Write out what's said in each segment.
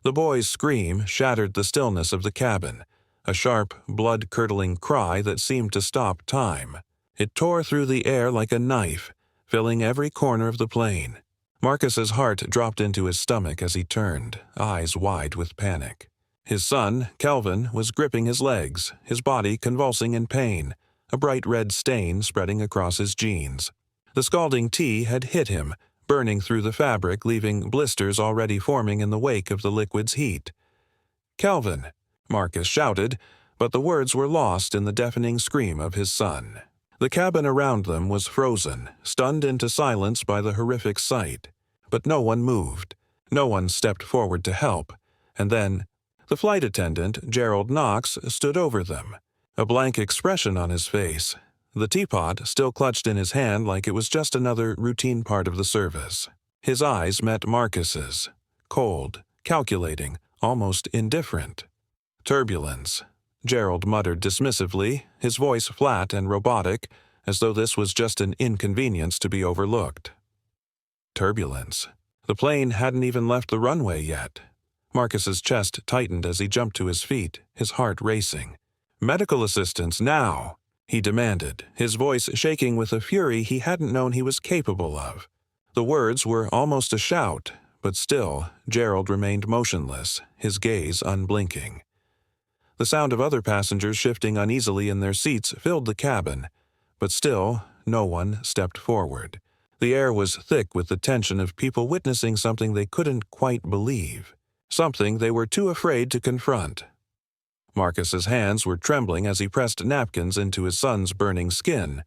The boy's scream shattered the stillness of the cabin, a sharp, blood-curdling cry that seemed to stop time. It tore through the air like a knife, filling every corner of the plane. Marcus's heart dropped into his stomach as he turned, eyes wide with panic. His son, Kelvin, was gripping his legs, his body convulsing in pain, a bright red stain spreading across his jeans. The scalding tea had hit him, burning through the fabric, leaving blisters already forming in the wake of the liquid's heat. "Kelvin!" Marcus shouted, but the words were lost in the deafening scream of his son. The cabin around them was frozen, stunned into silence by the horrific sight. But no one moved. No one stepped forward to help. And then, the flight attendant, Gerald Knox, stood over them, a blank expression on his face, the teapot still clutched in his hand like it was just another routine part of the service. His eyes met Marcus's, cold, calculating, almost indifferent. "Turbulence," Gerald muttered dismissively, his voice flat and robotic, as though this was just an inconvenience to be overlooked. Turbulence. The plane hadn't even left the runway yet. Marcus's chest tightened as he jumped to his feet, his heart racing. "Medical assistance, now!" he demanded, his voice shaking with a fury he hadn't known he was capable of. The words were almost a shout, but still, Gerald remained motionless, his gaze unblinking. The sound of other passengers shifting uneasily in their seats filled the cabin, but still, no one stepped forward. The air was thick with the tension of people witnessing something they couldn't quite believe, something they were too afraid to confront. Marcus's hands were trembling as he pressed napkins into his son's burning skin,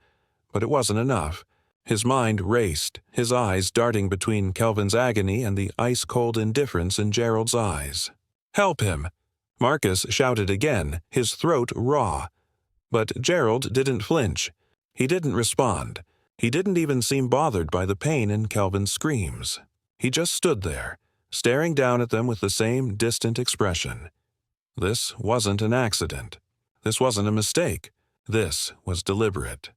but it wasn't enough. His mind raced, his eyes darting between Kelvin's agony and the ice-cold indifference in Gerald's eyes. "Help him!" Marcus shouted again, his throat raw. But Gerald didn't flinch. He didn't respond. He didn't even seem bothered by the pain in Kelvin's screams. He just stood there, staring down at them with the same distant expression. This wasn't an accident. This wasn't a mistake. This was deliberate.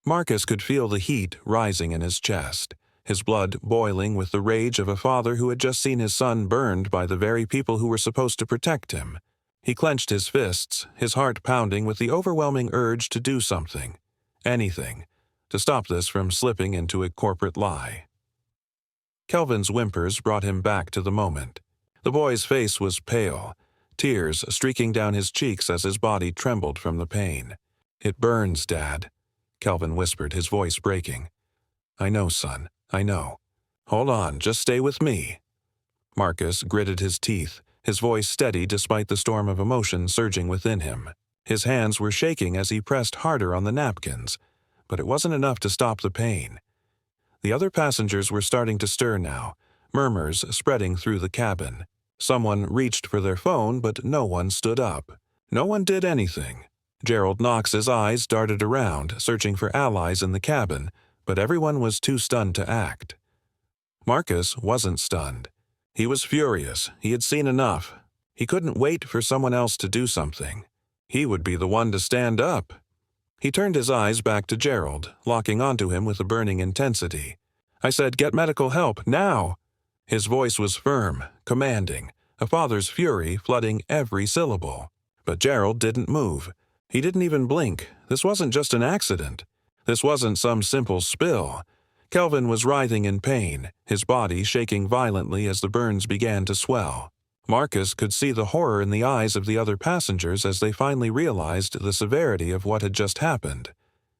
Marcus could feel the heat rising in his chest, his blood boiling with the rage of a father who had just seen his son burned by the very people who were supposed to protect him. He clenched his fists, his heart pounding with the overwhelming urge to do something, anything, to stop this from slipping into a corporate lie. Kelvin's whimpers brought him back to the moment. The boy's face was pale, tears streaking down his cheeks as his body trembled from the pain. "It burns, Dad," Kelvin whispered, his voice breaking. "I know, son, I know. Hold on, just stay with me." Marcus gritted his teeth, his voice steady despite the storm of emotion surging within him. His hands were shaking as he pressed harder on the napkins, but it wasn't enough to stop the pain. The other passengers were starting to stir now, murmurs spreading through the cabin. Someone reached for their phone, but no one stood up. No one did anything. Gerald Knox's eyes darted around, searching for allies in the cabin, but everyone was too stunned to act. Marcus wasn't stunned. He was furious. He had seen enough. He couldn't wait for someone else to do something. He would be the one to stand up. He turned his eyes back to Gerald, locking onto him with a burning intensity. "I said, get medical help, now!" His voice was firm, commanding, a father's fury flooding every syllable. But Gerald didn't move. He didn't even blink. This wasn't just an accident. This wasn't some simple spill. Kelvin was writhing in pain, his body shaking violently as the burns began to swell. Marcus could see the horror in the eyes of the other passengers as they finally realized the severity of what had just happened.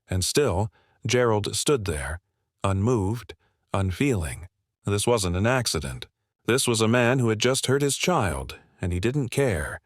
And still, Gerald stood there, unmoved, unfeeling. This wasn't an accident. This was a man who had just hurt his child, and he didn't care.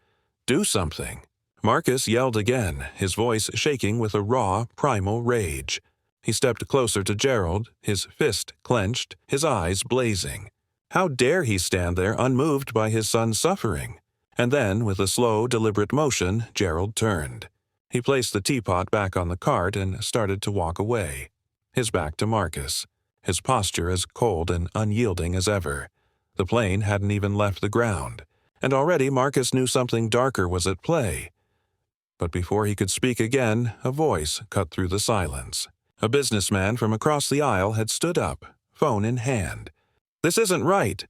Do something. Marcus yelled again, his voice shaking with a raw, primal rage. He stepped closer to Gerald, his fist clenched, his eyes blazing. How dare he stand there unmoved by his son's suffering? And then, with a slow, deliberate motion, Gerald turned. He placed the teapot back on the cart and started to walk away, his back to Marcus, his posture as cold and unyielding as ever. The plane hadn't even left the ground, and already Marcus knew something darker was at play. But before he could speak again, a voice cut through the silence. A businessman from across the aisle had stood up, phone in hand. "This isn't right."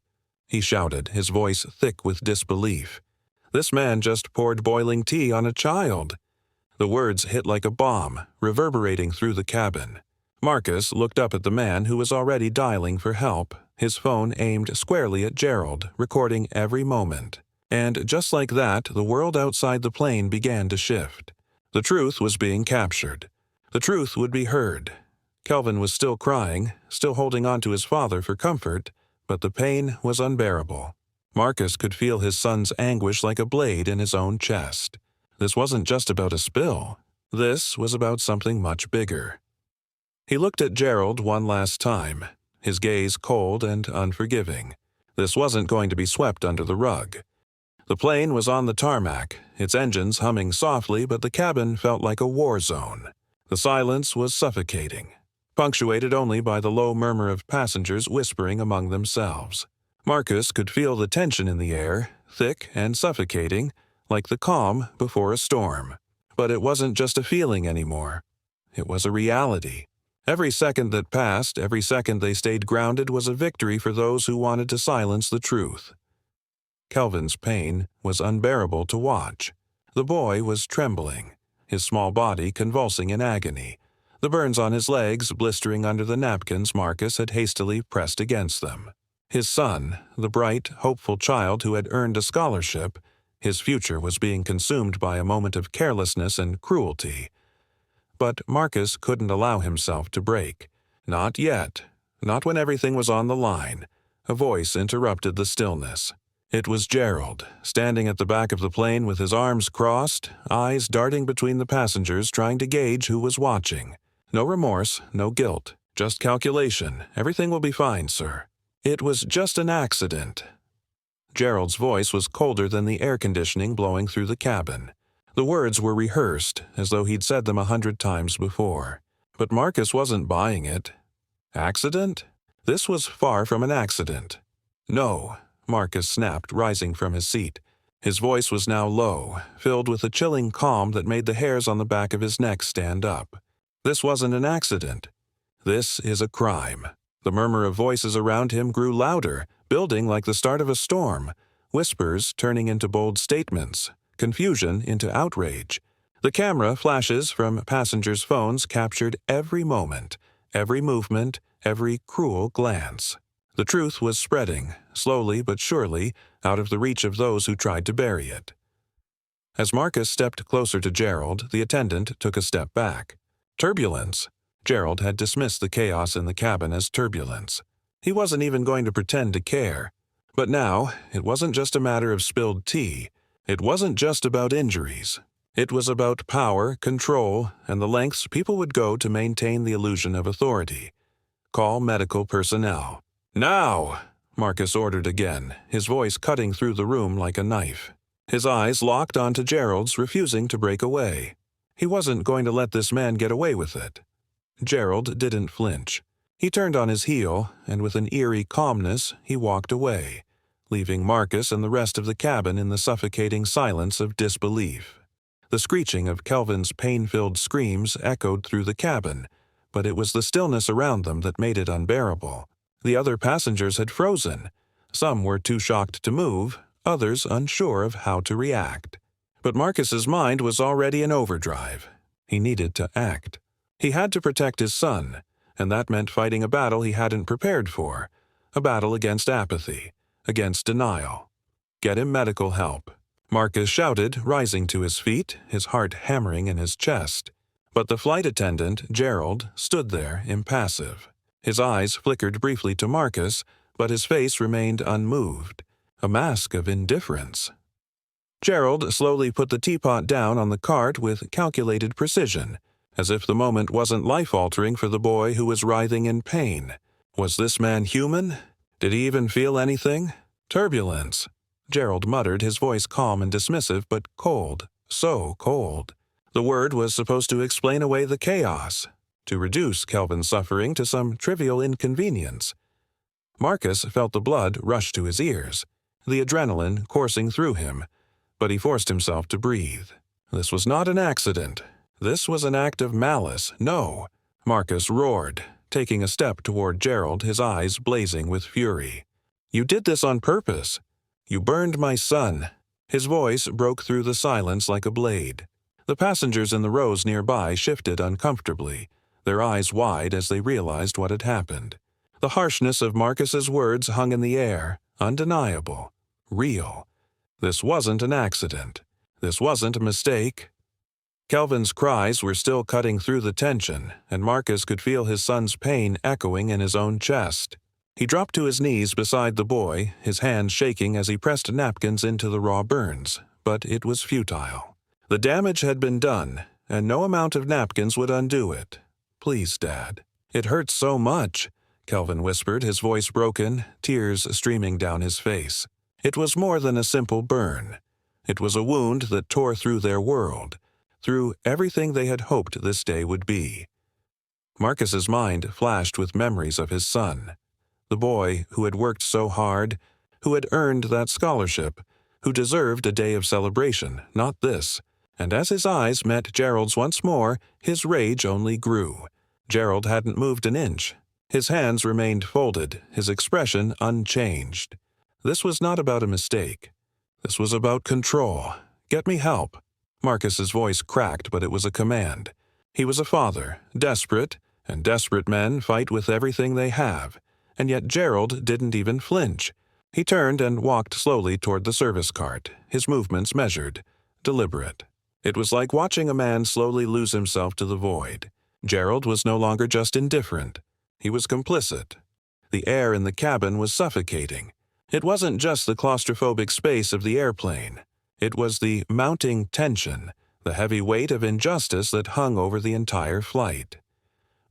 he shouted, his voice thick with disbelief. This man just poured boiling tea on a child. The words hit like a bomb, reverberating through the cabin. Marcus looked up at the man who was already dialing for help, his phone aimed squarely at Gerald, recording every moment. And just like that, the world outside the plane began to shift. The truth was being captured. The truth would be heard. Kelvin was still crying, still holding on to his father for comfort, but the pain was unbearable. Marcus could feel his son's anguish like a blade in his own chest. This wasn't just about a spill. This was about something much bigger. He looked at Gerald one last time, his gaze cold and unforgiving. This wasn't going to be swept under the rug. The plane was on the tarmac, its engines humming softly, but the cabin felt like a war zone. The silence was suffocating, punctuated only by the low murmur of passengers whispering among themselves. Marcus could feel the tension in the air, thick and suffocating, like the calm before a storm. But it wasn't just a feeling anymore. It was a reality. Every second that passed, every second they stayed grounded was a victory for those who wanted to silence the truth. Kelvin's pain was unbearable to watch. The boy was trembling, his small body convulsing in agony, the burns on his legs blistering under the napkins Marcus had hastily pressed against them. His son, the bright, hopeful child who had earned a scholarship, his future was being consumed by a moment of carelessness and cruelty. But Marcus couldn't allow himself to break. Not yet. Not when everything was on the line. A voice interrupted the stillness. It was Gerald, standing at the back of the plane with his arms crossed, eyes darting between the passengers trying to gauge who was watching. No remorse, no guilt, just calculation. Everything will be fine, sir. It was just an accident. Gerald's voice was colder than the air conditioning blowing through the cabin. The words were rehearsed, as though he'd said them 100 times before. But Marcus wasn't buying it. Accident? This was far from an accident. No, Marcus snapped, rising from his seat. His voice was now low, filled with a chilling calm that made the hairs on the back of his neck stand up. This wasn't an accident. This is a crime. The murmur of voices around him grew louder, building like the start of a storm, whispers turning into bold statements, confusion into outrage. The camera flashes from passengers' phones captured every moment, every movement, every cruel glance. The truth was spreading, slowly but surely, out of the reach of those who tried to bury it. As Marcus stepped closer to Gerald, the attendant took a step back. Turbulence. Gerald had dismissed the chaos in the cabin as turbulence. He wasn't even going to pretend to care. But now, it wasn't just a matter of spilled tea. It wasn't just about injuries. It was about power, control, and the lengths people would go to maintain the illusion of authority. Call medical personnel. Now! Marcus ordered again, his voice cutting through the room like a knife. His eyes locked onto Gerald's, refusing to break away. He wasn't going to let this man get away with it. Gerald didn't flinch. He turned on his heel, and with an eerie calmness, he walked away, leaving Marcus and the rest of the cabin in the suffocating silence of disbelief. The screeching of Kelvin's pain-filled screams echoed through the cabin, but it was the stillness around them that made it unbearable. The other passengers had frozen. Some were too shocked to move, others unsure of how to react. But Marcus's mind was already in overdrive. He needed to act. He had to protect his son, and that meant fighting a battle he hadn't prepared for, a battle against apathy, against denial. Get him medical help. Marcus shouted, rising to his feet, his heart hammering in his chest. But the flight attendant, Gerald, stood there, impassive. His eyes flickered briefly to Marcus, but his face remained unmoved, a mask of indifference. Gerald slowly put the teapot down on the cart with calculated precision, as if the moment wasn't life-altering for the boy who was writhing in pain. Was this man human? Did he even feel anything? Turbulence. Gerald muttered, his voice calm and dismissive, but cold, so cold. The word was supposed to explain away the chaos, to reduce Kelvin's suffering to some trivial inconvenience. Marcus felt the blood rush to his ears, the adrenaline coursing through him, but he forced himself to breathe. This was not an accident. This was an act of malice. No! Marcus roared, taking a step toward Gerald, his eyes blazing with fury. You did this on purpose. You burned my son." His voice broke through the silence like a blade. The passengers in the rows nearby shifted uncomfortably, their eyes wide as they realized what had happened. The harshness of Marcus's words hung in the air, undeniable, real. This wasn't an accident. This wasn't a mistake. Kelvin's cries were still cutting through the tension, and Marcus could feel his son's pain echoing in his own chest. He dropped to his knees beside the boy, his hands shaking as he pressed napkins into the raw burns, but it was futile. The damage had been done, and no amount of napkins would undo it. "Please, Dad." "It hurts so much," Kelvin whispered, his voice broken, tears streaming down his face. It was more than a simple burn. It was a wound that tore through their world, through everything they had hoped this day would be. Marcus's mind flashed with memories of his son, the boy who had worked so hard, who had earned that scholarship, who deserved a day of celebration, not this. And as his eyes met Gerald's once more, his rage only grew. Gerald hadn't moved an inch. His hands remained folded, his expression unchanged. This was not about a mistake. This was about control. "Get me help." Marcus's voice cracked, but it was a command. He was a father, desperate, and desperate men fight with everything they have. And yet Gerald didn't even flinch. He turned and walked slowly toward the service cart, his movements measured, deliberate. It was like watching a man slowly lose himself to the void. Gerald was no longer just indifferent. He was complicit. The air in the cabin was suffocating. It wasn't just the claustrophobic space of the airplane. It was the mounting tension, the heavy weight of injustice that hung over the entire flight.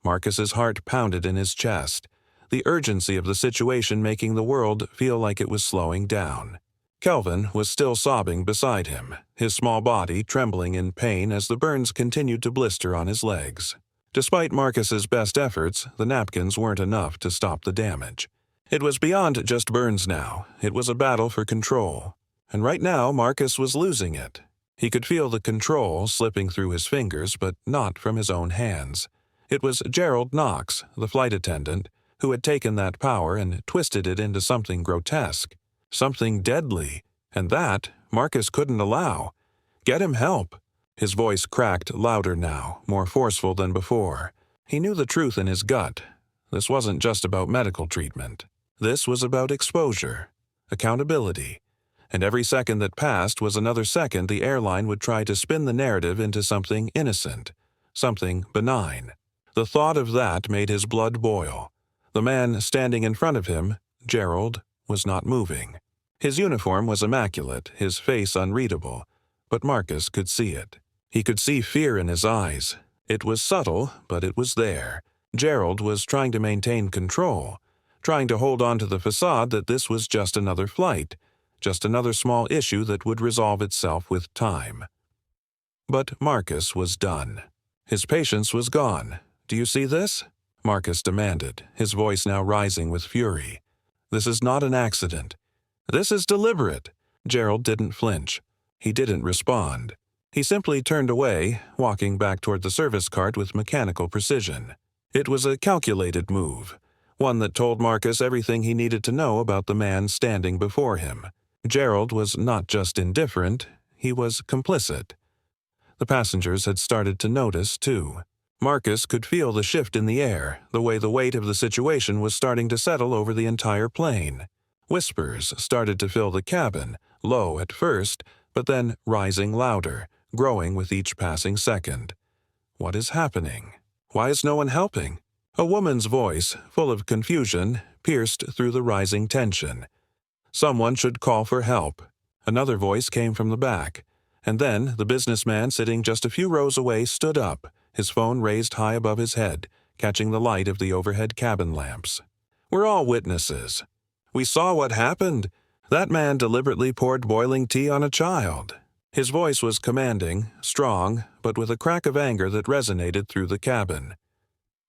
Marcus's heart pounded in his chest, the urgency of the situation making the world feel like it was slowing down. Kelvin was still sobbing beside him, his small body trembling in pain as the burns continued to blister on his legs. Despite Marcus's best efforts, the napkins weren't enough to stop the damage. It was beyond just burns now. It was a battle for control. And right now, Marcus was losing it. He could feel the control slipping through his fingers, but not from his own hands. It was Gerald Knox, the flight attendant, who had taken that power and twisted it into something grotesque, something deadly, and that Marcus couldn't allow. "Get him help." His voice cracked louder now, more forceful than before. He knew the truth in his gut. This wasn't just about medical treatment. This was about exposure, accountability. And every second that passed was another second the airline would try to spin the narrative into something innocent, something benign. The thought of that made his blood boil. The man standing in front of him, Gerald, was not moving. His uniform was immaculate, his face unreadable, but Marcus could see it. He could see fear in his eyes. It was subtle, but it was there. Gerald was trying to maintain control, trying to hold on to the facade that this was just another flight, just another small issue that would resolve itself with time. But Marcus was done. His patience was gone. "Do you see this?" Marcus demanded, his voice now rising with fury. "This is not an accident. This is deliberate." Gerald didn't flinch. He didn't respond. He simply turned away, walking back toward the service cart with mechanical precision. It was a calculated move, one that told Marcus everything he needed to know about the man standing before him. Gerald was not just indifferent, he was complicit. The passengers had started to notice, too. Marcus could feel the shift in the air, the way the weight of the situation was starting to settle over the entire plane. Whispers started to fill the cabin, low at first, but then rising louder, growing with each passing second. "What is happening? Why is no one helping?" A woman's voice, full of confusion, pierced through the rising tension. "Someone should call for help." Another voice came from the back, and then the businessman sitting just a few rows away stood up, his phone raised high above his head, catching the light of the overhead cabin lamps. "We're all witnesses. We saw what happened. That man deliberately poured boiling tea on a child." His voice was commanding, strong, but with a crack of anger that resonated through the cabin.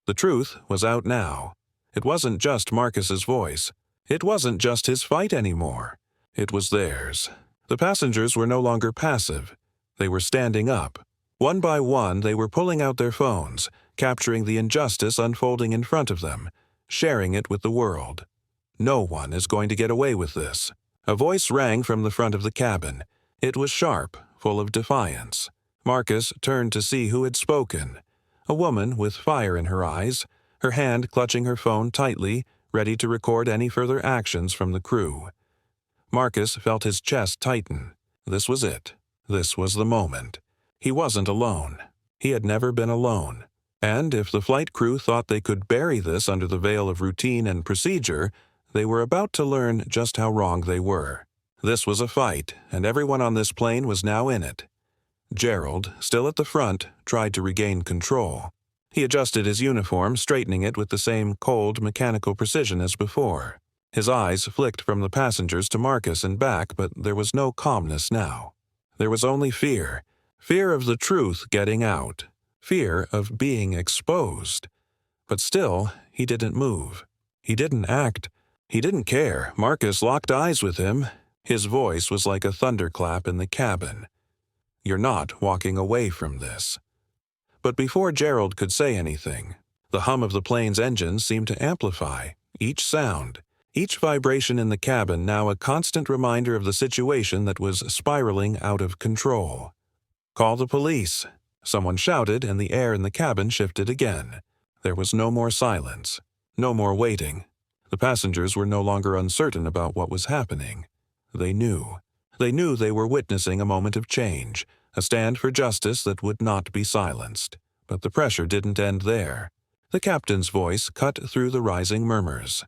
The truth was out now. It wasn't just Marcus's voice. It wasn't just his fight anymore. It was theirs. The passengers were no longer passive. They were standing up. One by one, they were pulling out their phones, capturing the injustice unfolding in front of them, sharing it with the world. No one is going to get away with this. A voice rang from the front of the cabin. It was sharp, full of defiance. Marcus turned to see who had spoken. A woman with fire in her eyes, her hand clutching her phone tightly, ready to record any further actions from the crew. Marcus felt his chest tighten. This was it. This was the moment. He wasn't alone. He had never been alone. And if the flight crew thought they could bury this under the veil of routine and procedure, they were about to learn just how wrong they were. This was a fight, and everyone on this plane was now in it. Gerald, still at the front, tried to regain control. He adjusted his uniform, straightening it with the same cold, mechanical precision as before. His eyes flicked from the passengers to Marcus and back, but there was no calmness now. There was only fear. Fear of the truth getting out. Fear of being exposed. But still, he didn't move. He didn't act. He didn't care. Marcus locked eyes with him. His voice was like a thunderclap in the cabin. "You're not walking away from this." But before Gerald could say anything, the hum of the plane's engine seemed to amplify. Each sound, each vibration in the cabin now a constant reminder of the situation that was spiraling out of control. "Call the police," someone shouted, and the air in the cabin shifted again. There was no more silence, no more waiting. The passengers were no longer uncertain about what was happening. They knew. They knew they were witnessing a moment of change, a stand for justice that would not be silenced. But the pressure didn't end there. The captain's voice cut through the rising murmurs.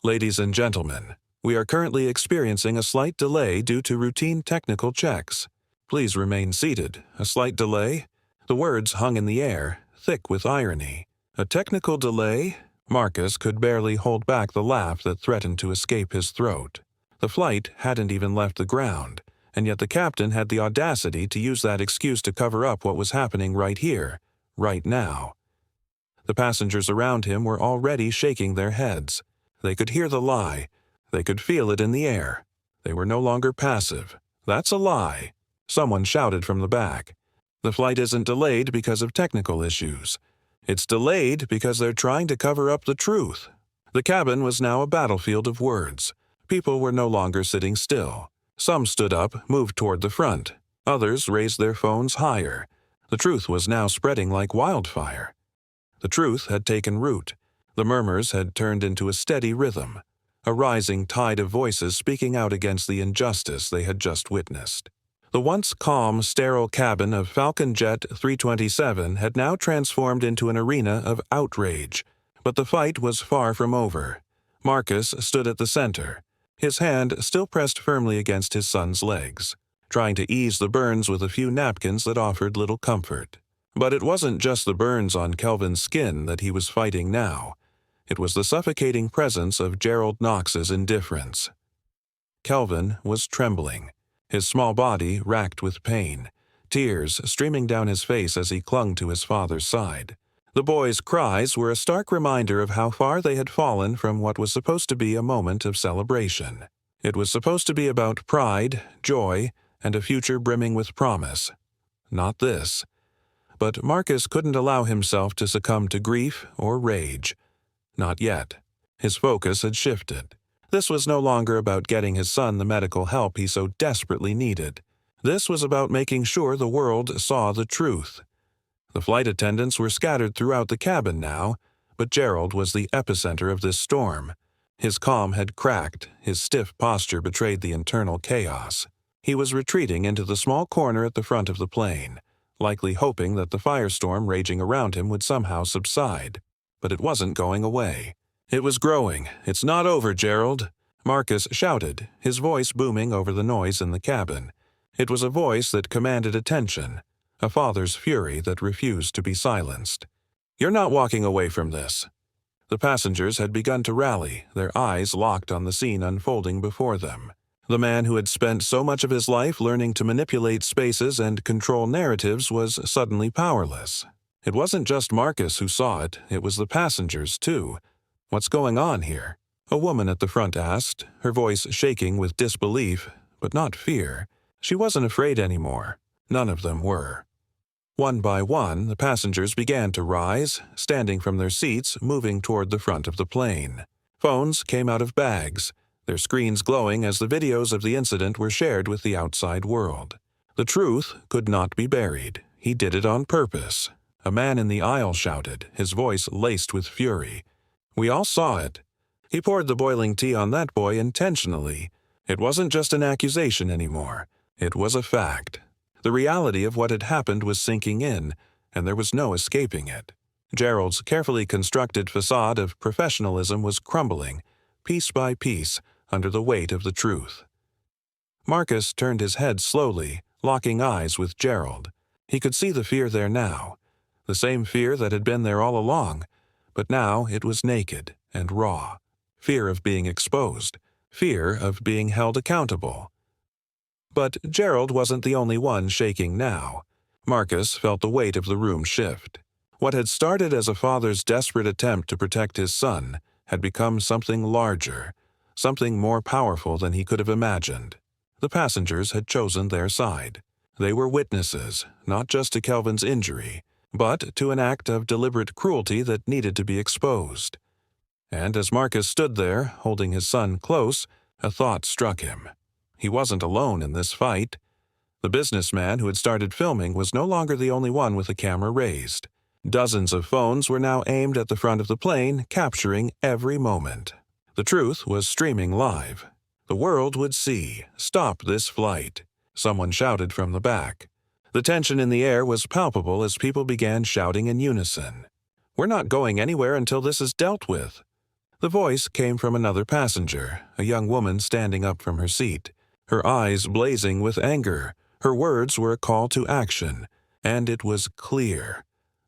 "Ladies and gentlemen, we are currently experiencing a slight delay due to routine technical checks. Please remain seated. A slight delay?" The words hung in the air, thick with irony. A technical delay? Marcus could barely hold back the laugh that threatened to escape his throat. The flight hadn't even left the ground, and yet the captain had the audacity to use that excuse to cover up what was happening right here, right now. The passengers around him were already shaking their heads. They could hear the lie. They could feel it in the air. They were no longer passive. "That's a lie," someone shouted from the back. "The flight isn't delayed because of technical issues. It's delayed because they're trying to cover up the truth." The cabin was now a battlefield of words. People were no longer sitting still. Some stood up, moved toward the front. Others raised their phones higher. The truth was now spreading like wildfire. The truth had taken root. The murmurs had turned into a steady rhythm, a rising tide of voices speaking out against the injustice they had just witnessed. The once calm, sterile cabin of Falcon Jet 327 had now transformed into an arena of outrage. But the fight was far from over. Marcus stood at the center, his hand still pressed firmly against his son's legs, trying to ease the burns with a few napkins that offered little comfort. But it wasn't just the burns on Kelvin's skin that he was fighting now. It was the suffocating presence of Gerald Knox's indifference. Kelvin was trembling, his small body racked with pain, tears streaming down his face as he clung to his father's side. The boy's cries were a stark reminder of how far they had fallen from what was supposed to be a moment of celebration. It was supposed to be about pride, joy, and a future brimming with promise. Not this. But Marcus couldn't allow himself to succumb to grief or rage. Not yet. His focus had shifted. This was no longer about getting his son the medical help he so desperately needed. This was about making sure the world saw the truth. The flight attendants were scattered throughout the cabin now, but Gerald was the epicenter of this storm. His calm had cracked, his stiff posture betrayed the internal chaos. He was retreating into the small corner at the front of the plane, likely hoping that the firestorm raging around him would somehow subside. But it wasn't going away. It was growing. "It's not over, Gerald," Marcus shouted, his voice booming over the noise in the cabin. It was a voice that commanded attention, a father's fury that refused to be silenced. "You're not walking away from this." The passengers had begun to rally, their eyes locked on the scene unfolding before them. The man who had spent so much of his life learning to manipulate spaces and control narratives was suddenly powerless. It wasn't just Marcus who saw it, it was the passengers, too. "What's going on here?" A woman at the front asked, her voice shaking with disbelief, but not fear. She wasn't afraid anymore. None of them were. One by one, the passengers began to rise, standing from their seats, moving toward the front of the plane. Phones came out of bags, their screens glowing as the videos of the incident were shared with the outside world. The truth could not be buried. He did it on purpose. A man in the aisle shouted, his voice laced with fury. We all saw it. He poured the boiling tea on that boy intentionally. It wasn't just an accusation anymore. It was a fact. The reality of what had happened was sinking in, and there was no escaping it. Gerald's carefully constructed facade of professionalism was crumbling, piece by piece, under the weight of the truth. Marcus turned his head slowly, locking eyes with Gerald. He could see the fear there now, the same fear that had been there all along, but now it was naked and raw. Fear of being exposed, fear of being held accountable. But Gerald wasn't the only one shaking now. Marcus felt the weight of the room shift. What had started as a father's desperate attempt to protect his son had become something larger, something more powerful than he could have imagined. The passengers had chosen their side. They were witnesses, not just to Kelvin's injury, but to an act of deliberate cruelty that needed to be exposed. And as Marcus stood there, holding his son close, a thought struck him. He wasn't alone in this fight. The businessman who had started filming was no longer the only one with a camera raised. Dozens of phones were now aimed at the front of the plane, capturing every moment. The truth was streaming live. The world would see. Stop this flight. Someone shouted from the back. The tension in the air was palpable as people began shouting in unison. We're not going anywhere until this is dealt with. The voice came from another passenger, a young woman standing up from her seat, her eyes blazing with anger. Her words were a call to action, and it was clear.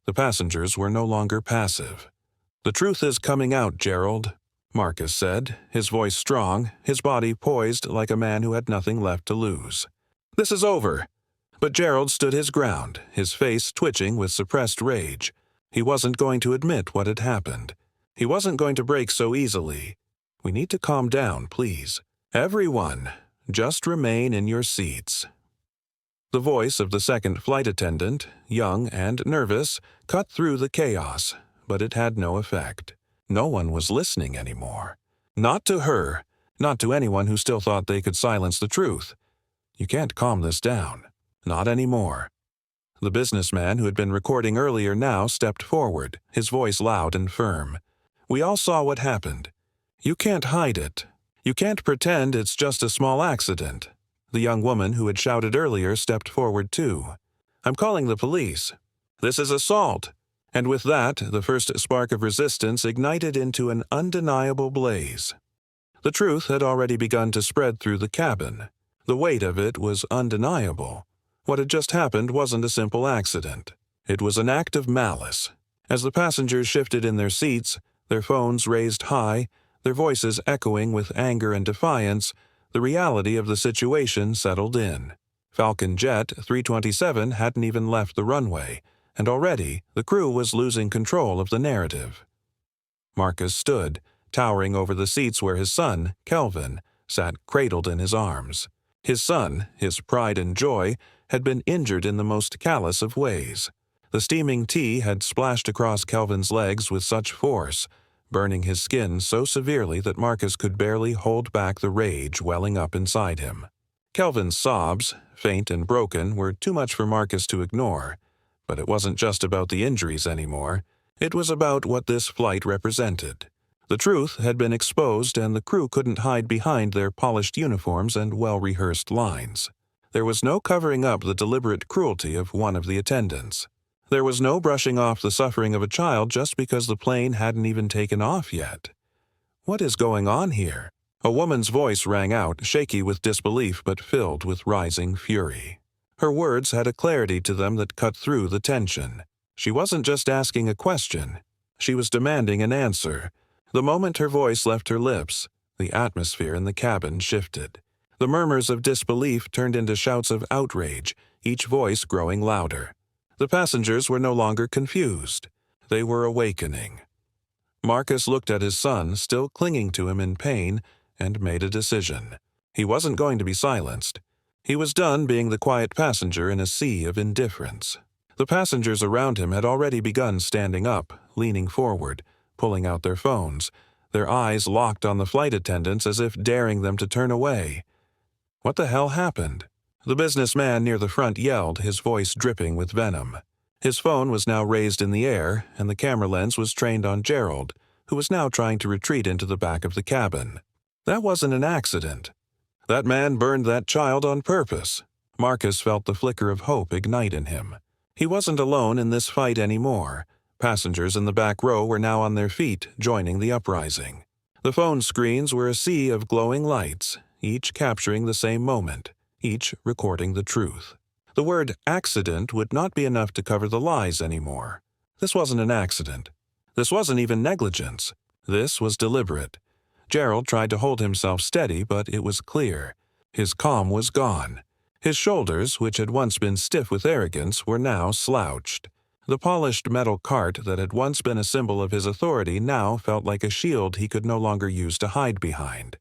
The passengers were no longer passive. The truth is coming out, Gerald, Marcus said, his voice strong, his body poised like a man who had nothing left to lose. This is over. But Gerald stood his ground, his face twitching with suppressed rage. He wasn't going to admit what had happened. He wasn't going to break so easily. We need to calm down, please. Everyone, just remain in your seats. The voice of the second flight attendant, young and nervous, cut through the chaos, but it had no effect. No one was listening anymore. Not to her, not to anyone who still thought they could silence the truth. You can't calm this down. Not anymore. The businessman who had been recording earlier now stepped forward, his voice loud and firm. We all saw what happened. You can't hide it. You can't pretend it's just a small accident. The young woman who had shouted earlier stepped forward too. I'm calling the police. This is assault. And with that, the first spark of resistance ignited into an undeniable blaze. The truth had already begun to spread through the cabin. The weight of it was undeniable. What had just happened wasn't a simple accident. It was an act of malice. As the passengers shifted in their seats, their phones raised high, their voices echoing with anger and defiance, the reality of the situation settled in. Falcon Jet 327 hadn't even left the runway, and already the crew was losing control of the narrative. Marcus stood, towering over the seats where his son, Kelvin, sat cradled in his arms. His son, his pride and joy, had been injured in the most callous of ways. The steaming tea had splashed across Kelvin's legs with such force, burning his skin so severely that Marcus could barely hold back the rage welling up inside him. Kelvin's sobs, faint and broken, were too much for Marcus to ignore. But it wasn't just about the injuries anymore. It was about what this flight represented. The truth had been exposed, and the crew couldn't hide behind their polished uniforms and well-rehearsed lines. There was no covering up the deliberate cruelty of one of the attendants. There was no brushing off the suffering of a child just because the plane hadn't even taken off yet. What is going on here? A woman's voice rang out, shaky with disbelief but filled with rising fury. Her words had a clarity to them that cut through the tension. She wasn't just asking a question. She was demanding an answer. The moment her voice left her lips, the atmosphere in the cabin shifted. The murmurs of disbelief turned into shouts of outrage, each voice growing louder. The passengers were no longer confused. They were awakening. Marcus looked at his son, still clinging to him in pain, and made a decision. He wasn't going to be silenced. He was done being the quiet passenger in a sea of indifference. The passengers around him had already begun standing up, leaning forward, pulling out their phones, Their eyes locked on the flight attendants as if daring them to turn away. What the hell happened? The businessman near the front yelled, his voice dripping with venom. His phone was now raised in the air, and the camera lens was trained on Gerald, who was now trying to retreat into the back of the cabin. That wasn't an accident. That man burned that child on purpose. Marcus felt the flicker of hope ignite in him. He wasn't alone in this fight anymore. Passengers in the back row were now on their feet, joining the uprising. The phone screens were a sea of glowing lights, each capturing the same moment, each recording the truth. The word accident would not be enough to cover the lies anymore. This wasn't an accident. This wasn't even negligence. This was deliberate. Gerald tried to hold himself steady, but it was clear. His calm was gone. His shoulders, which had once been stiff with arrogance, were now slouched. The polished metal cart that had once been a symbol of his authority now felt like a shield he could no longer use to hide behind.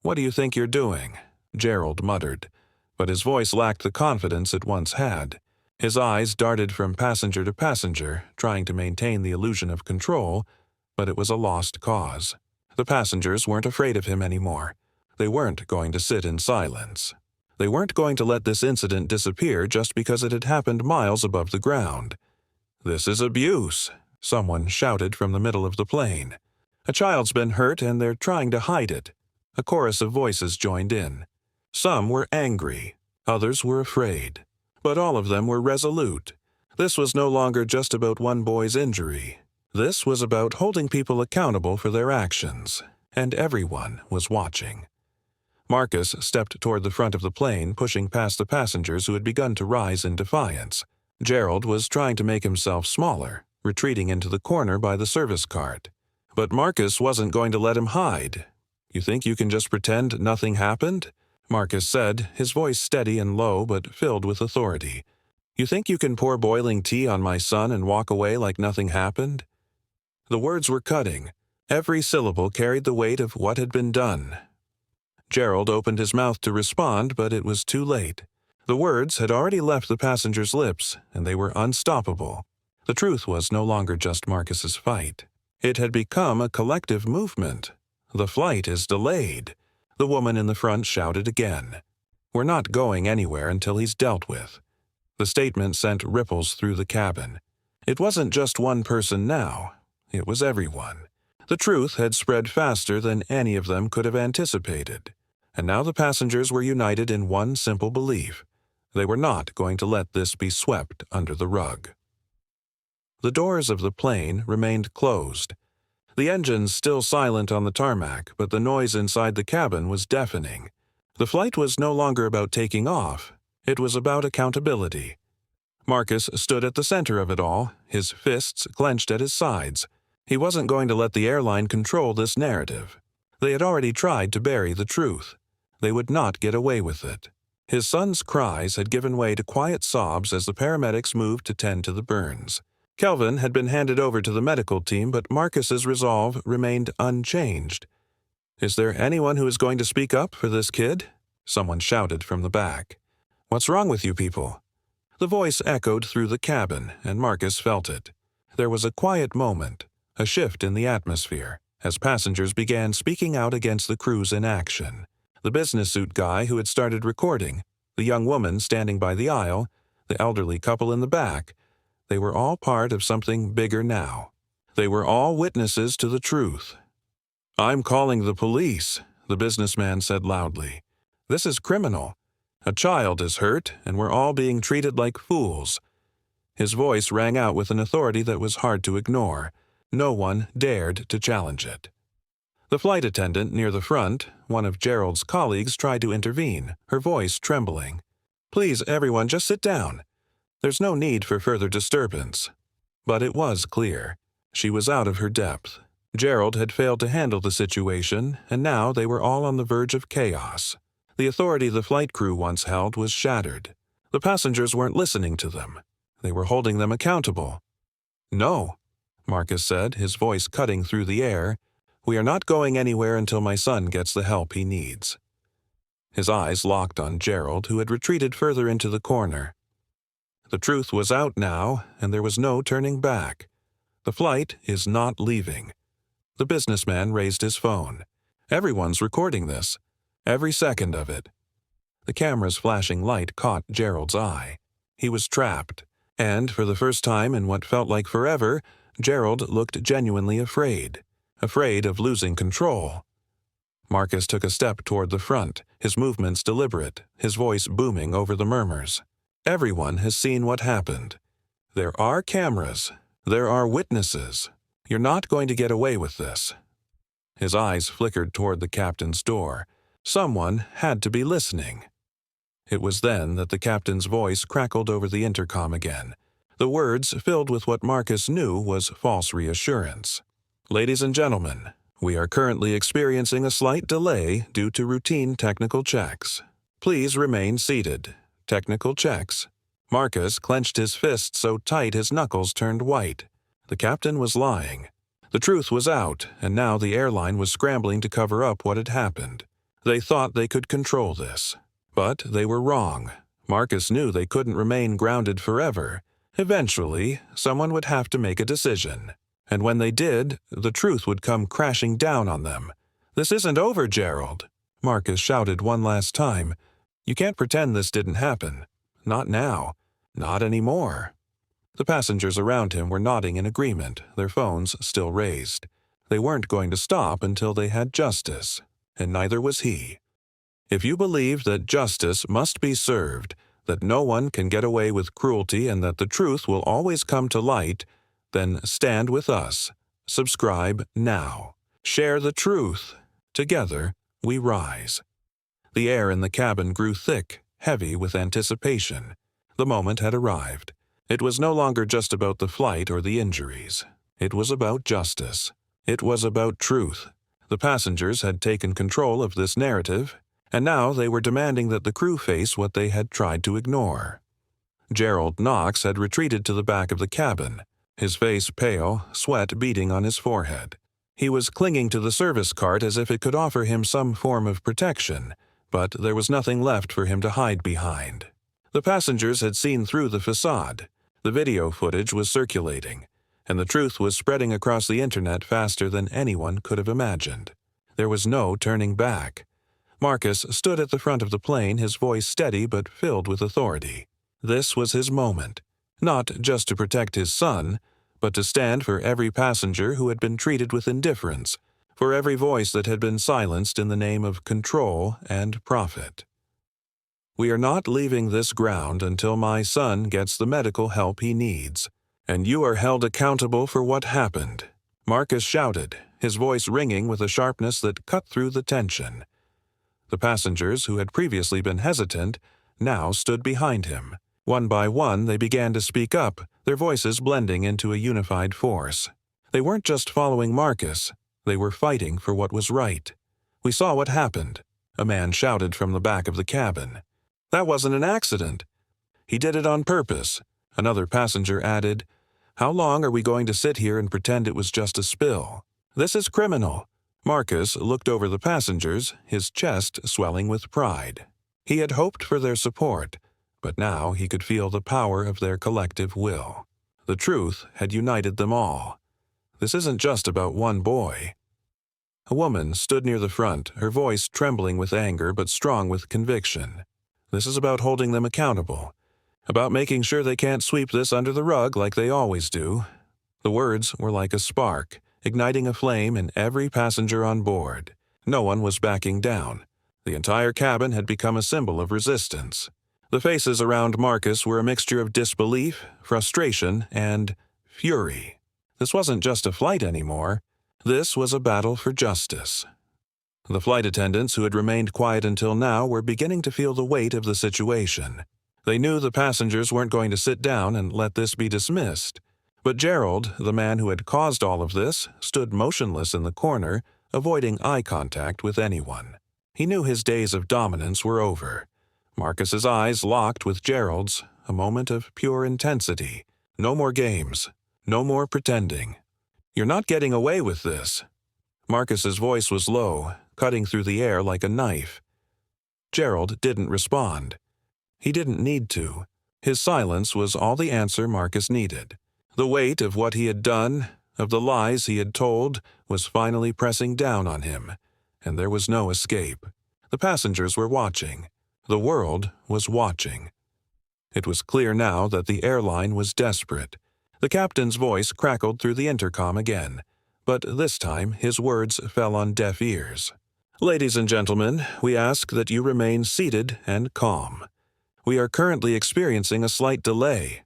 "What do you think you're doing?" Gerald muttered, but his voice lacked the confidence it once had. His eyes darted from passenger to passenger, trying to maintain the illusion of control, but it was a lost cause. The passengers weren't afraid of him anymore. They weren't going to sit in silence. They weren't going to let this incident disappear just because it had happened miles above the ground. "This is abuse," someone shouted from the middle of the plane. "A child's been hurt and they're trying to hide it." A chorus of voices joined in. Some were angry, others were afraid, but all of them were resolute. This was no longer just about one boy's injury. This was about holding people accountable for their actions, and everyone was watching. Marcus stepped toward the front of the plane, pushing past the passengers who had begun to rise in defiance. Gerald was trying to make himself smaller, retreating into the corner by the service cart. But Marcus wasn't going to let him hide. "You think you can just pretend nothing happened?" Marcus said, his voice steady and low but filled with authority. "You think you can pour boiling tea on my son and walk away like nothing happened?" The words were cutting. Every syllable carried the weight of what had been done. Gerald opened his mouth to respond, but it was too late. The words had already left the passengers' lips, and they were unstoppable. The truth was no longer just Marcus's fight. It had become a collective movement. "The flight is delayed," the woman in the front shouted again. "We're not going anywhere until he's dealt with." The statement sent ripples through the cabin. It wasn't just one person now. It was everyone. The truth had spread faster than any of them could have anticipated. And now the passengers were united in one simple belief. They were not going to let this be swept under the rug. The doors of the plane remained closed. The engines still silent on the tarmac, but the noise inside the cabin was deafening. The flight was no longer about taking off. It was about accountability. Marcus stood at the center of it all, his fists clenched at his sides. He wasn't going to let the airline control this narrative. They had already tried to bury the truth. They would not get away with it. His son's cries had given way to quiet sobs as the paramedics moved to tend to the burns. Kelvin had been handed over to the medical team, but Marcus's resolve remained unchanged. "Is there anyone who is going to speak up for this kid?" someone shouted from the back. "What's wrong with you people?" The voice echoed through the cabin, and Marcus felt it. There was a quiet moment, a shift in the atmosphere, as passengers began speaking out against the crew's inaction. The business suit guy who had started recording, the young woman standing by the aisle, the elderly couple in the back, they were all part of something bigger now. They were all witnesses to the truth. "I'm calling the police," the businessman said loudly. "This is criminal. A child is hurt, and we're all being treated like fools." His voice rang out with an authority that was hard to ignore. No one dared to challenge it. The flight attendant near the front, one of Gerald's colleagues, tried to intervene, her voice trembling. "Please, everyone, just sit down. There's no need for further disturbance." But it was clear. She was out of her depth. Gerald had failed to handle the situation, and now they were all on the verge of chaos. The authority the flight crew once held was shattered. The passengers weren't listening to them. They were holding them accountable. "No," Marcus said, his voice cutting through the air. "We are not going anywhere until my son gets the help he needs." His eyes locked on Gerald, who had retreated further into the corner. The truth was out now, and there was no turning back. The flight is not leaving. The businessman raised his phone. Everyone's recording this. Every second of it. The camera's flashing light caught Gerald's eye. He was trapped, and for the first time in what felt like forever, Gerald looked genuinely afraid. Afraid of losing control. Marcus took a step toward the front, his movements deliberate, his voice booming over the murmurs. Everyone has seen what happened. There are cameras. There are witnesses. You're not going to get away with this. His eyes flickered toward the captain's door. Someone had to be listening. It was then that the captain's voice crackled over the intercom again, the words filled with what Marcus knew was false reassurance. Ladies and gentlemen, we are currently experiencing a slight delay due to routine technical checks. Please remain seated. Technical checks. Marcus clenched his fist so tight his knuckles turned white. The captain was lying. The truth was out, and now the airline was scrambling to cover up what had happened. They thought they could control this. But they were wrong. Marcus knew they couldn't remain grounded forever. Eventually, someone would have to make a decision. And when they did, the truth would come crashing down on them. "This isn't over, Gerald," Marcus shouted one last time. "You can't pretend this didn't happen. Not now. Not anymore." The passengers around him were nodding in agreement, their phones still raised. They weren't going to stop until they had justice, and neither was he. If you believe that justice must be served, that no one can get away with cruelty and that the truth will always come to light, then stand with us. Subscribe now. Share the truth. Together, we rise. The air in the cabin grew thick, heavy with anticipation. The moment had arrived. It was no longer just about the flight or the injuries. It was about justice. It was about truth. The passengers had taken control of this narrative, and now they were demanding that the crew face what they had tried to ignore. Gerald Knox had retreated to the back of the cabin, his face pale, sweat beading on his forehead. He was clinging to the service cart as if it could offer him some form of protection, but there was nothing left for him to hide behind. The passengers had seen through the facade. The video footage was circulating, and the truth was spreading across the internet faster than anyone could have imagined. There was no turning back. Marcus stood at the front of the plane, his voice steady but filled with authority. This was his moment, not just to protect his son, but to stand for every passenger who had been treated with indifference, for every voice that had been silenced in the name of control and profit. "We are not leaving this ground until my son gets the medical help he needs, and you are held accountable for what happened," Marcus shouted, his voice ringing with a sharpness that cut through the tension. The passengers, who had previously been hesitant, now stood behind him. One by one, they began to speak up, their voices blending into a unified force. They weren't just following Marcus, they were fighting for what was right. "We saw what happened," a man shouted from the back of the cabin. "That wasn't an accident. He did it on purpose," another passenger added. "How long are we going to sit here and pretend it was just a spill? This is criminal." Marcus looked over the passengers, his chest swelling with pride. He had hoped for their support, but now he could feel the power of their collective will. The truth had united them all. This isn't just about one boy. A woman stood near the front, her voice trembling with anger but strong with conviction. This is about holding them accountable, about making sure they can't sweep this under the rug like they always do. The words were like a spark, igniting a flame in every passenger on board. No one was backing down. The entire cabin had become a symbol of resistance. The faces around Marcus were a mixture of disbelief, frustration, and fury. This wasn't just a flight anymore. This was a battle for justice. The flight attendants who had remained quiet until now were beginning to feel the weight of the situation. They knew the passengers weren't going to sit down and let this be dismissed. But Gerald, the man who had caused all of this, stood motionless in the corner, avoiding eye contact with anyone. He knew his days of dominance were over. Marcus's eyes locked with Gerald's, a moment of pure intensity. No more games. No more pretending. "You're not getting away with this." Marcus's voice was low, cutting through the air like a knife. Gerald didn't respond. He didn't need to. His silence was all the answer Marcus needed. The weight of what he had done, of the lies he had told was finally pressing down on him, and there was no escape. The passengers were watching. The world was watching. It was clear now that the airline was desperate. The captain's voice crackled through the intercom again, but this time his words fell on deaf ears. "Ladies and gentlemen, we ask that you remain seated and calm. We are currently experiencing a slight delay."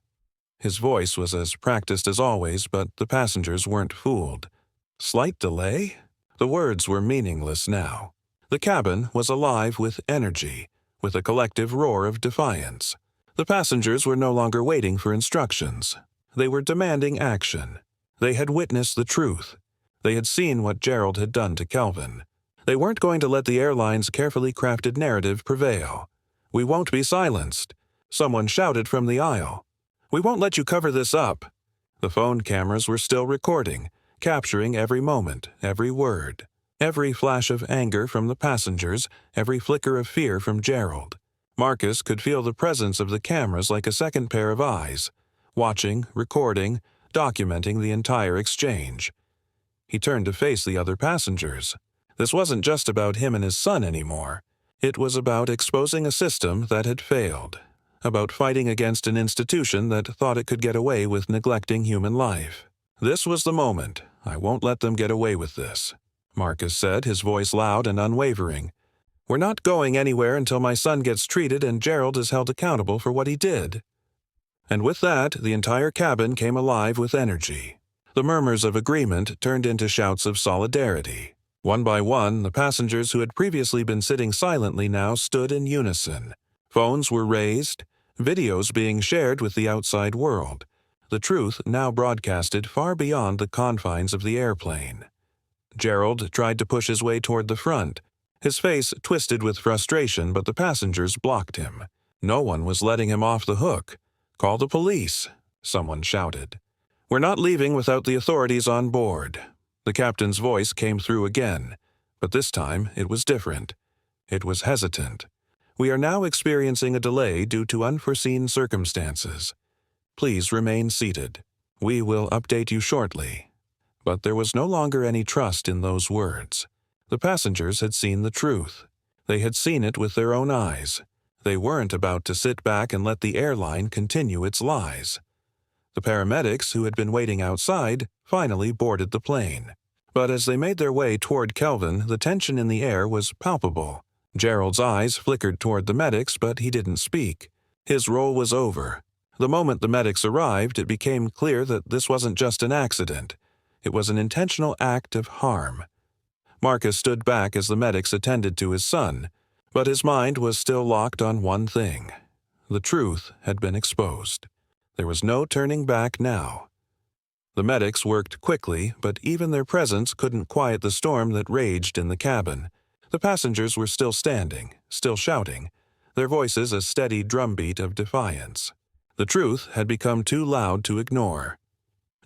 His voice was as practiced as always, but the passengers weren't fooled. Slight delay? The words were meaningless now. The cabin was alive with energy, with a collective roar of defiance. The passengers were no longer waiting for instructions. They were demanding action. They had witnessed the truth. They had seen what Gerald had done to Kelvin. They weren't going to let the airline's carefully crafted narrative prevail. "We won't be silenced," someone shouted from the aisle. "We won't let you cover this up." The phone cameras were still recording, capturing every moment, every word, every flash of anger from the passengers, every flicker of fear from Gerald. Marcus could feel the presence of the cameras like a second pair of eyes, watching, recording, documenting the entire exchange. He turned to face the other passengers. This wasn't just about him and his son anymore. It was about exposing a system that had failed, about fighting against an institution that thought it could get away with neglecting human life. "This was the moment. I won't let them get away with this," Marcus said, his voice loud and unwavering. "We're not going anywhere until my son gets treated and Gerald is held accountable for what he did." And with that, the entire cabin came alive with energy. The murmurs of agreement turned into shouts of solidarity. One by one, the passengers who had previously been sitting silently now stood in unison. Phones were raised, videos being shared with the outside world. The truth now broadcasted far beyond the confines of the airplane. Gerald tried to push his way toward the front. His face twisted with frustration, but the passengers blocked him. No one was letting him off the hook. "Call the police," someone shouted. "We're not leaving without the authorities on board." The captain's voice came through again, but this time it was different. It was hesitant. "We are now experiencing a delay due to unforeseen circumstances. Please remain seated. We will update you shortly." But there was no longer any trust in those words. The passengers had seen the truth. They had seen it with their own eyes. They weren't about to sit back and let the airline continue its lies. The paramedics, who had been waiting outside, finally boarded the plane. But as they made their way toward Kelvin, the tension in the air was palpable. Gerald's eyes flickered toward the medics, but he didn't speak. His role was over. The moment the medics arrived, it became clear that this wasn't just an accident. It was an intentional act of harm. Marcus stood back as the medics attended to his son, but his mind was still locked on one thing. The truth had been exposed. There was no turning back now. The medics worked quickly, but even their presence couldn't quiet the storm that raged in the cabin. The passengers were still standing, still shouting, their voices a steady drumbeat of defiance. The truth had become too loud to ignore.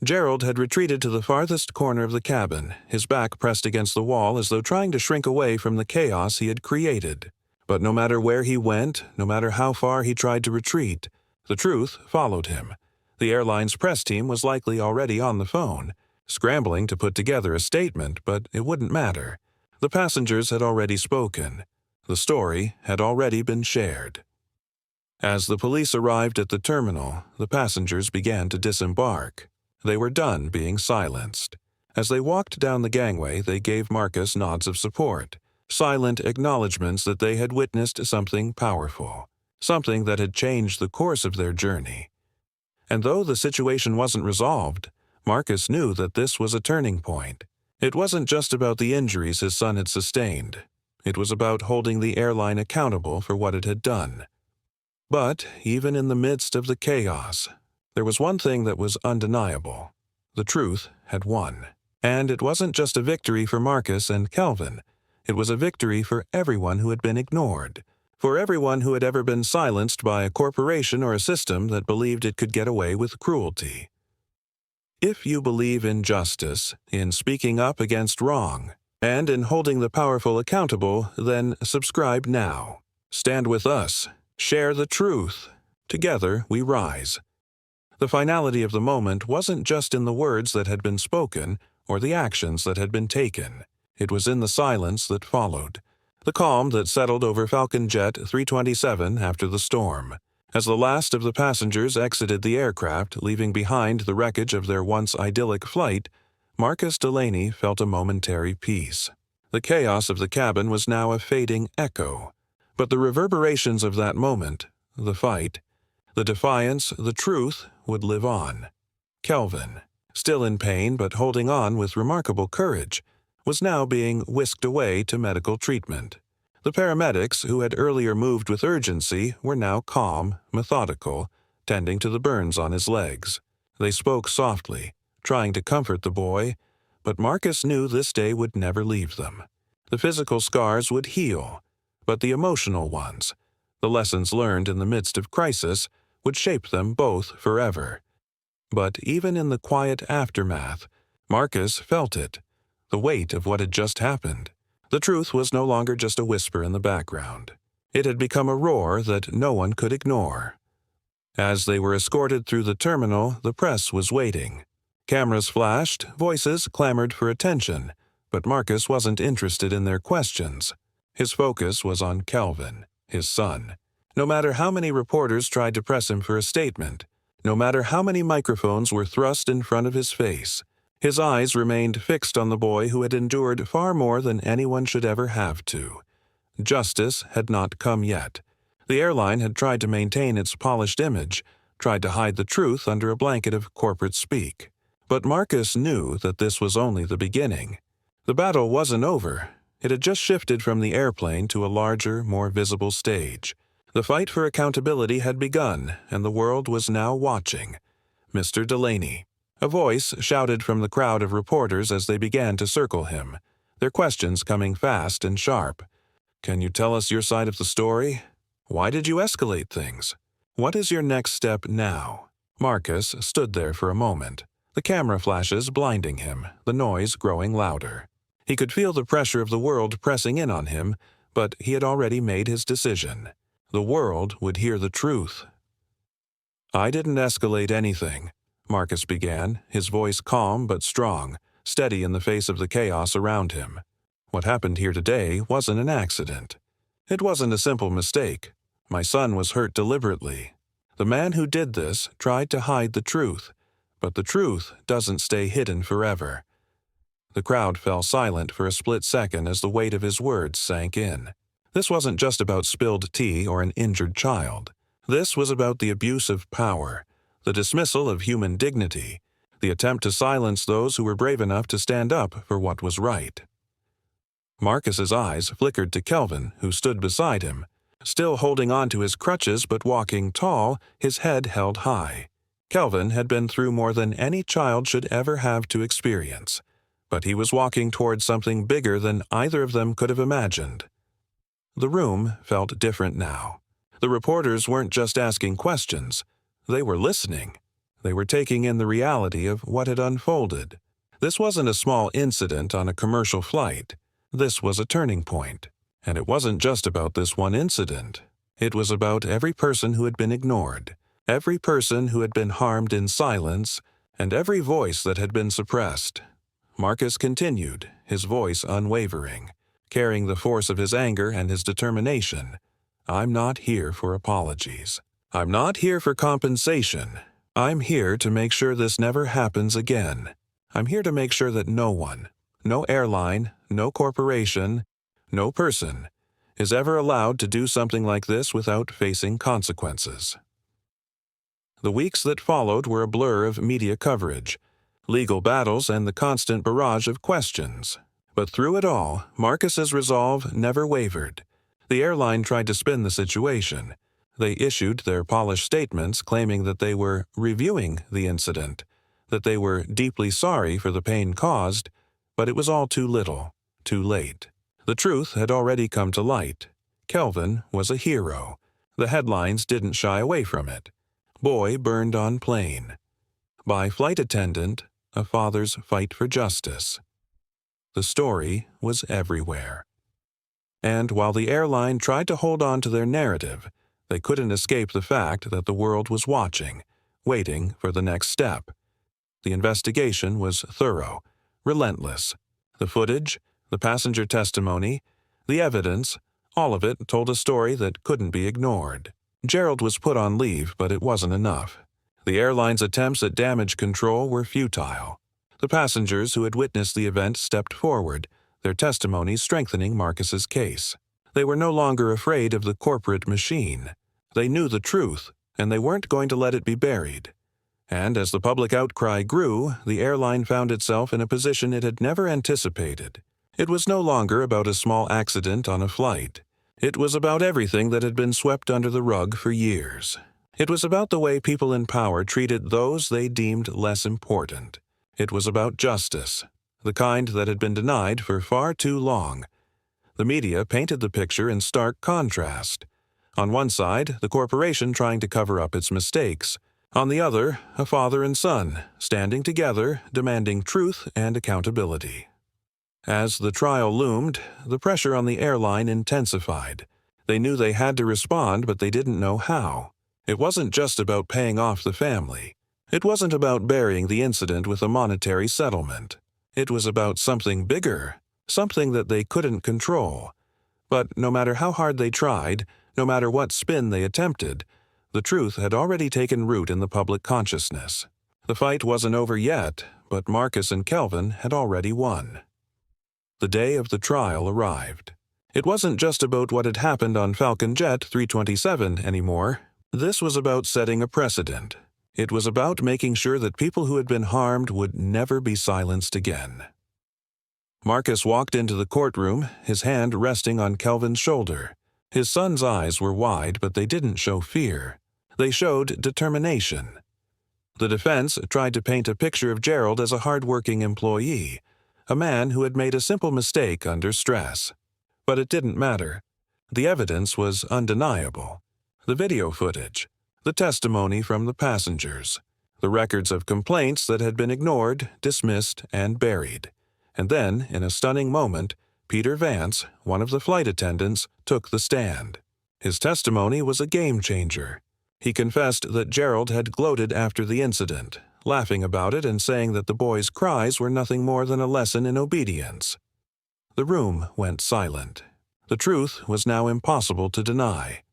Gerald had retreated to the farthest corner of the cabin, his back pressed against the wall as though trying to shrink away from the chaos he had created. But no matter where he went, no matter how far he tried to retreat, the truth followed him. The airline's press team was likely already on the phone, scrambling to put together a statement, but it wouldn't matter. The passengers had already spoken. The story had already been shared. As the police arrived at the terminal, the passengers began to disembark. They were done being silenced. As they walked down the gangway, they gave Marcus nods of support, silent acknowledgments that they had witnessed something powerful, something that had changed the course of their journey. And though the situation wasn't resolved, Marcus knew that this was a turning point. It wasn't just about the injuries his son had sustained. It was about holding the airline accountable for what it had done. But even in the midst of the chaos, there was one thing that was undeniable. The truth had won. And it wasn't just a victory for Marcus and Kelvin. It was a victory for everyone who had been ignored, for everyone who had ever been silenced by a corporation or a system that believed it could get away with cruelty. If you believe in justice, in speaking up against wrong, and in holding the powerful accountable, then subscribe now. Stand with us. Share the truth. Together we rise. The finality of the moment wasn't just in the words that had been spoken or the actions that had been taken. It was in the silence that followed, the calm that settled over Falcon Jet 327 after the storm. As the last of the passengers exited the aircraft, leaving behind the wreckage of their once idyllic flight, Marcus Delaney felt a momentary peace. The chaos of the cabin was now a fading echo, but the reverberations of that moment, the fight, the defiance, the truth, would live on. Kelvin, still in pain but holding on with remarkable courage, was now being whisked away to medical treatment. The paramedics, who had earlier moved with urgency, were now calm, methodical, tending to the burns on his legs. They spoke softly, trying to comfort the boy, but Marcus knew this day would never leave them. The physical scars would heal, but the emotional ones, the lessons learned in the midst of crisis, would shape them both forever. But even in the quiet aftermath, Marcus felt it, the weight of what had just happened. The truth was no longer just a whisper in the background. It had become a roar that no one could ignore. As they were escorted through the terminal, the press was waiting. Cameras flashed, voices clamored for attention, but Marcus wasn't interested in their questions. His focus was on Kelvin, his son. No matter how many reporters tried to press him for a statement, no matter how many microphones were thrust in front of his face, his eyes remained fixed on the boy who had endured far more than anyone should ever have to. Justice had not come yet. The airline had tried to maintain its polished image, tried to hide the truth under a blanket of corporate speak. But Marcus knew that this was only the beginning. The battle wasn't over. It had just shifted from the airplane to a larger, more visible stage. The fight for accountability had begun, and the world was now watching. Mr. Delaney. A voice shouted from the crowd of reporters as they began to circle him, their questions coming fast and sharp. Can you tell us your side of the story? Why did you escalate things? What is your next step now? Marcus stood there for a moment, the camera flashes blinding him, the noise growing louder. He could feel the pressure of the world pressing in on him, but he had already made his decision. The world would hear the truth. I didn't escalate anything, Marcus began, his voice calm but strong, steady in the face of the chaos around him. What happened here today wasn't an accident. It wasn't a simple mistake. My son was hurt deliberately. The man who did this tried to hide the truth, but the truth doesn't stay hidden forever. The crowd fell silent for a split second as the weight of his words sank in. This wasn't just about spilled tea or an injured child. This was about the abuse of power, the dismissal of human dignity, the attempt to silence those who were brave enough to stand up for what was right. Marcus's eyes flickered to Kelvin, who stood beside him, still holding on to his crutches but walking tall, his head held high. Kelvin had been through more than any child should ever have to experience, but he was walking towards something bigger than either of them could have imagined. The room felt different now. The reporters weren't just asking questions. They were listening. They were taking in the reality of what had unfolded. This wasn't a small incident on a commercial flight. This was a turning point. And it wasn't just about this one incident. It was about every person who had been ignored, every person who had been harmed in silence, and every voice that had been suppressed. Marcus continued, his voice unwavering, carrying the force of his anger and his determination. I'm not here for apologies. I'm not here for compensation. I'm here to make sure this never happens again. I'm here to make sure that no one, no airline, no corporation, no person, is ever allowed to do something like this without facing consequences. The weeks that followed were a blur of media coverage, legal battles, and the constant barrage of questions. But through it all, Marcus's resolve never wavered. The airline tried to spin the situation. They issued their polished statements claiming that they were reviewing the incident, that they were deeply sorry for the pain caused, but it was all too little, too late. The truth had already come to light. Kelvin was a hero. The headlines didn't shy away from it. Boy burned on plane. By flight attendant, a father's fight for justice. The story was everywhere. And while the airline tried to hold on to their narrative, they couldn't escape the fact that the world was watching waiting for the next step. The investigation was thorough, relentless. The footage, the passenger testimony, the evidence, all of it told a story that couldn't be ignored. Gerald was put on leave, but it wasn't enough. The airline's attempts at damage control were futile. The passengers who had witnessed the event stepped forward, their testimonies strengthening Marcus's case. They were no longer afraid of the corporate machine. They knew the truth, and they weren't going to let it be buried. And as the public outcry grew, the airline found itself in a position it had never anticipated. It was no longer about a small accident on a flight. It was about everything that had been swept under the rug for years. It was about the way people in power treated those they deemed less important. It was about justice, the kind that had been denied for far too long. The media painted the picture in stark contrast. On one side, the corporation trying to cover up its mistakes. On the other, a father and son, standing together, demanding truth and accountability. As the trial loomed, the pressure on the airline intensified. They knew they had to respond, but they didn't know how. It wasn't just about paying off the family. It wasn't about burying the incident with a monetary settlement. It was about something bigger, something that they couldn't control. But no matter how hard they tried, no matter what spin they attempted, the truth had already taken root in the public consciousness. The fight wasn't over yet, but Marcus and Kelvin had already won. The day of the trial arrived. It wasn't just about what had happened on Falcon Jet 327 anymore. This was about setting a precedent. It was about making sure that people who had been harmed would never be silenced again. Marcus walked into the courtroom, his hand resting on Kelvin's shoulder. His son's eyes were wide, but they didn't show fear. They showed determination. The defense tried to paint a picture of Gerald as a hard-working employee, a man who had made a simple mistake under stress. But it didn't matter. The evidence was undeniable. The video footage, the testimony from the passengers, the records of complaints that had been ignored, dismissed, and buried. And then, in a stunning moment, Peter Vance, one of the flight attendants, took the stand. His testimony was a game-changer. He confessed that Gerald had gloated after the incident, laughing about it and saying that the boy's cries were nothing more than a lesson in obedience. The room went silent. The truth was now impossible to deny.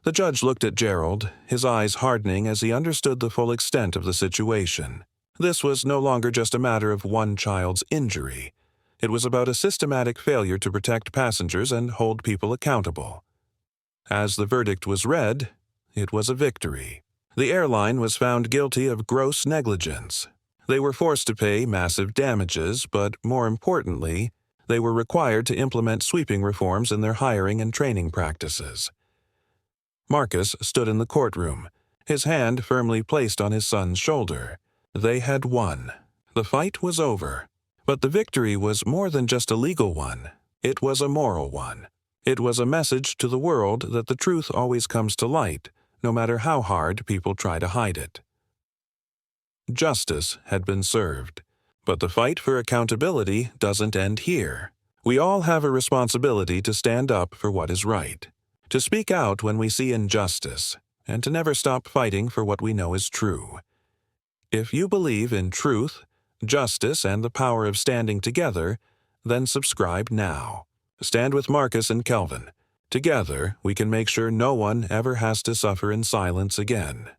The judge looked at Gerald, his eyes hardening as he understood the full extent of the situation. This was no longer just a matter of one child's injury. It was about a systematic failure to protect passengers and hold people accountable. As the verdict was read, it was a victory. The airline was found guilty of gross negligence. They were forced to pay massive damages, but more importantly, they were required to implement sweeping reforms in their hiring and training practices. Marcus stood in the courtroom, his hand firmly placed on his son's shoulder. They had won. The fight was over. But the victory was more than just a legal one. It was a moral one. It was a message to the world that the truth always comes to light, no matter how hard people try to hide it. Justice had been served. But the fight for accountability doesn't end here. We all have a responsibility to stand up for what is right, to speak out when we see injustice, and to never stop fighting for what we know is true. If you believe in truth, justice, and the power of standing together, then subscribe now. Stand with Marcus and Kelvin. Together, we can make sure no one ever has to suffer in silence again.